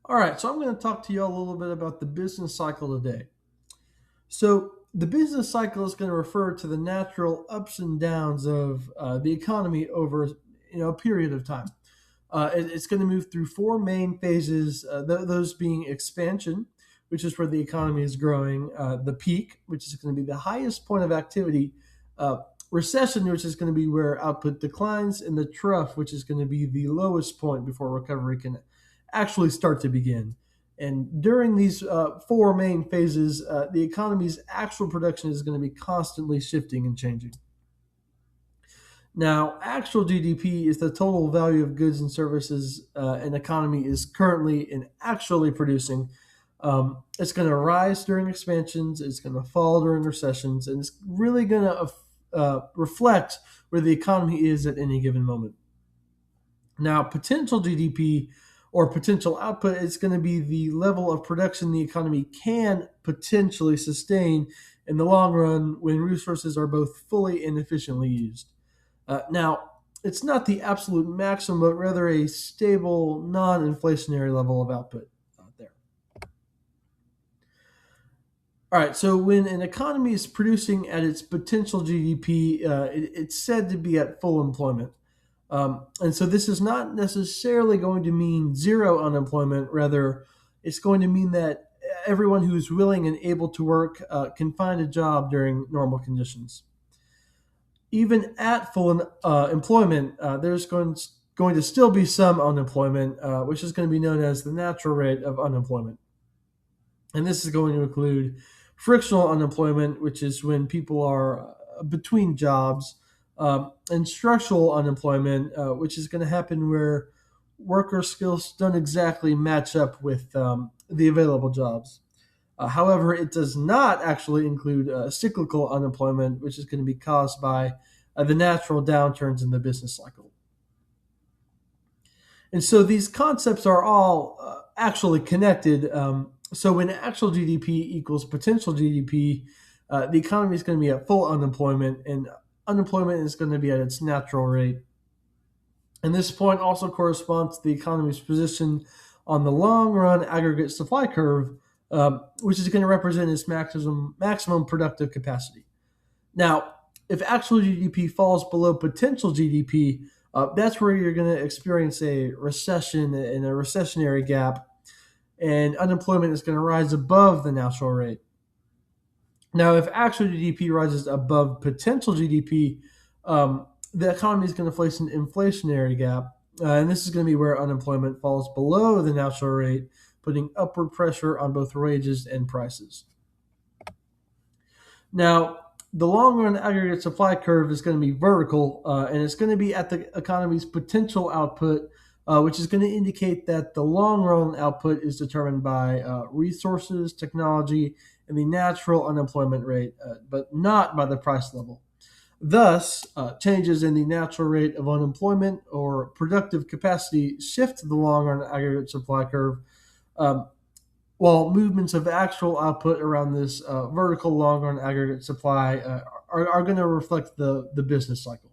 All right, so I'm going to talk to you all a little bit about the business cycle today. So, the business cycle is going to refer to the natural ups and downs of the economy over a period of time. It's going to move through four main phases. Those being expansion, which is where the economy is growing; the peak, which is going to be the highest point of activity; recession, which is going to be where output declines; and the trough, which is going to be the lowest point before recovery can actually start to begin. And during these four main phases, the economy's actual production is going to be constantly shifting and changing. Now, actual GDP is the total value of goods and services an economy is currently and actually producing. It's going to rise during expansions, it's going to fall during recessions, and it's really going to reflect where the economy is at any given moment. Now, potential GDP or potential output is going to be the level of production the economy can potentially sustain in the long run when resources are both fully and efficiently used. Now, it's not the absolute maximum, but rather a stable, non inflationary level of output out there. All right, so when an economy is producing at its potential GDP, it's said to be at full employment. And so this is not necessarily going to mean zero unemployment. Rather, it's going to mean that everyone who is willing and able to work can find a job during normal conditions. Even at full employment, there's going to still be some unemployment, which is going to be known as the natural rate of unemployment. And this is going to include frictional unemployment, which is when people are between jobs, and structural unemployment, which is going to happen where worker skills don't exactly match up with the available jobs. However, it does not actually include cyclical unemployment, which is going to be caused by the natural downturns in the business cycle. And so these concepts are all actually connected. So when actual GDP equals potential GDP, the economy is going to be at full unemployment, and unemployment is going to be at its natural rate. And this point also corresponds to the economy's position on the long run aggregate supply curve, which is going to represent its maximum productive capacity. Now, if actual GDP falls below potential GDP, that's where you're going to experience a recession and a recessionary gap, and unemployment is going to rise above the natural rate. Now, if actual GDP rises above potential GDP, the economy is going to face an inflationary gap, and this is going to be where unemployment falls below the natural rate, putting upward pressure on both wages and prices. Now, the long run aggregate supply curve is going to be vertical, and it's going to be at the economy's potential output, which is going to indicate that the long run output is determined by resources, technology, and the natural unemployment rate, but not by the price level. Thus, changes in the natural rate of unemployment or productive capacity shift the long run aggregate supply curve, um, while movements of actual output around this vertical long run aggregate supply are going to reflect the business cycle.